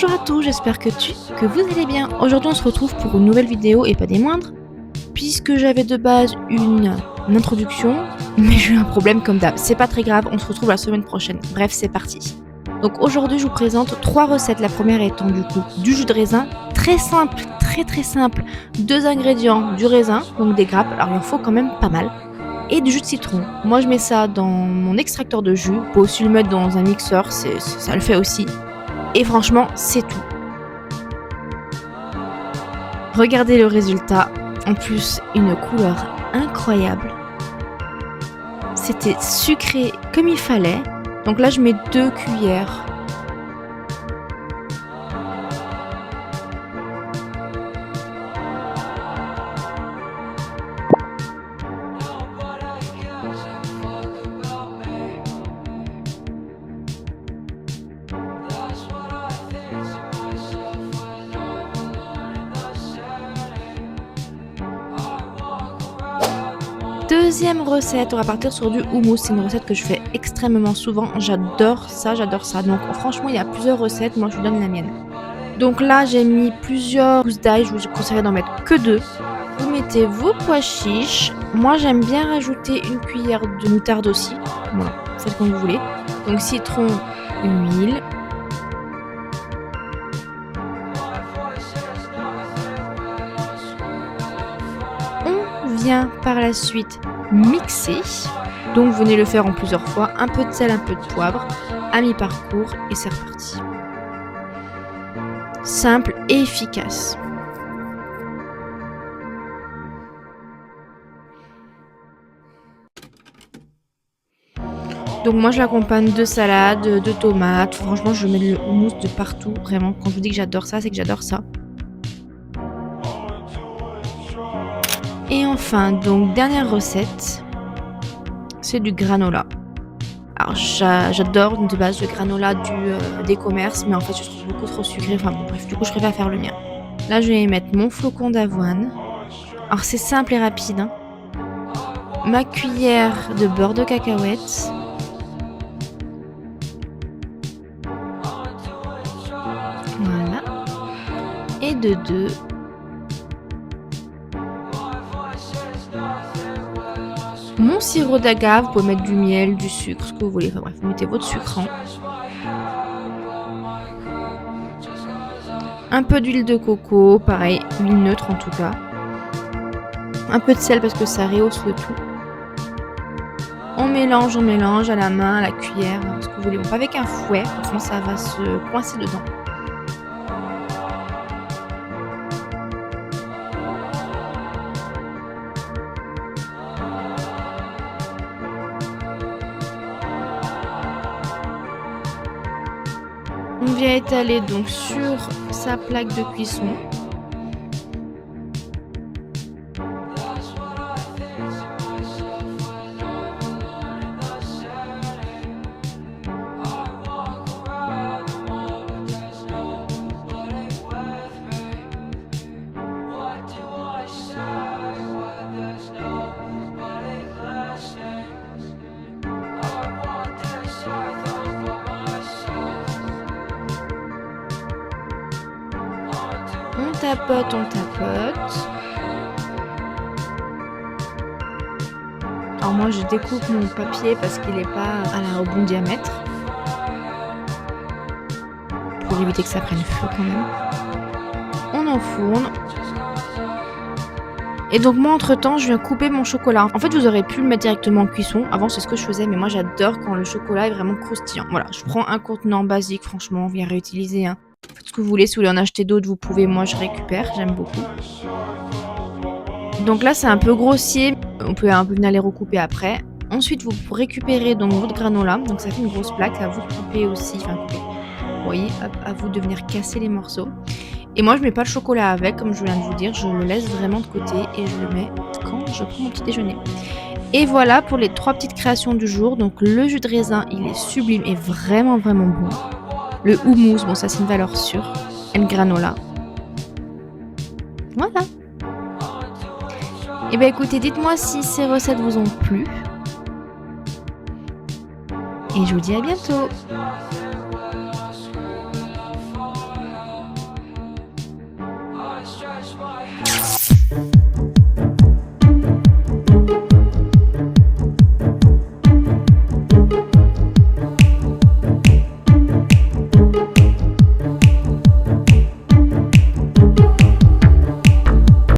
Bonjour à tous, j'espère que vous allez bien. Aujourd'hui on se retrouve pour une nouvelle vidéo et pas des moindres, puisque j'avais de base une introduction, mais j'ai eu un problème comme d'hab. C'est pas très grave, on se retrouve la semaine prochaine. Bref, c'est parti. Donc aujourd'hui je vous présente 3 recettes. La première étant du coup du jus de raisin, très simple, très simple. 2 ingrédients, du raisin, donc des grappes, alors il en faut quand même pas mal, et du jus de citron. Moi je mets ça dans mon extracteur de jus, on peut aussi le mettre dans un mixeur, ça le fait aussi. Et franchement, c'est tout. Regardez le résultat. En plus, une couleur incroyable. C'était sucré comme il fallait. Donc là, je mets 2 cuillères. Deuxième recette, on va partir sur du houmous. C'est une recette que je fais extrêmement souvent. J'adore ça. Donc franchement, il y a plusieurs recettes. Moi, je vous donne la mienne. Donc là, j'ai mis plusieurs gousses d'ail. Je vous conseillerais d'en mettre que 2. Vous mettez vos pois chiches. Moi, j'aime bien rajouter une cuillère de moutarde aussi. Voilà, faites comme vous voulez. Donc citron, huile. On vient par la suite mixer. Donc venez le faire en plusieurs fois. Un peu de sel, un peu de poivre, à mi-parcours et c'est reparti. Simple et efficace. Donc moi je l'accompagne de salade, de tomates. Franchement je mets le houmous de partout. Vraiment, quand je vous dis que j'adore ça, c'est que j'adore ça. Et enfin, donc dernière recette, c'est du granola. Alors j'adore de base le granola des commerces, mais en fait je trouve beaucoup trop sucré. Enfin bon bref, du coup je préfère faire le mien. Là je vais mettre mon flocon d'avoine. Alors c'est simple et rapide, hein. Ma cuillère de beurre de cacahuète. Voilà. Et de 2. Mon sirop d'agave, vous pouvez mettre du miel, du sucre, ce que vous voulez. Enfin bref, vous mettez votre sucrant. Un peu d'huile de coco, pareil, huile neutre en tout cas. Un peu de sel parce que ça rehausse le tout. On mélange à la main, à la cuillère, ce que vous voulez. Bon, pas avec un fouet, sinon ça va se coincer dedans. On vient étaler donc sur sa plaque de cuisson. On tapote. Alors moi je découpe mon papier parce qu'il n'est pas au bon diamètre. Pour éviter que ça prenne feu quand même. On enfourne. Et donc moi entre temps je viens couper mon chocolat. En fait vous aurez pu le mettre directement en cuisson. Avant c'est ce que je faisais, mais moi j'adore quand le chocolat est vraiment croustillant. Voilà, je prends un contenant basique, franchement on vient réutiliser, hein. Faites ce que vous voulez, si vous voulez en acheter d'autres vous pouvez, moi je récupère, j'aime beaucoup. Donc là c'est un peu grossier, on peut un peu venir les recouper après. Ensuite vous récupérez donc votre granola, donc ça fait une grosse plaque, à vous de couper aussi, vous voyez, à vous de venir casser les morceaux. Et moi je mets pas le chocolat avec, comme je viens de vous dire, je le laisse vraiment de côté et je le mets quand je prends mon petit déjeuner. Et voilà pour les 3 petites créations du jour. Donc le jus de raisin il est sublime et vraiment bon. Le houmous, bon ça c'est une valeur sûre. Et le granola. Voilà. Et bien écoutez, dites-moi si ces recettes vous ont plu. Et je vous dis à bientôt.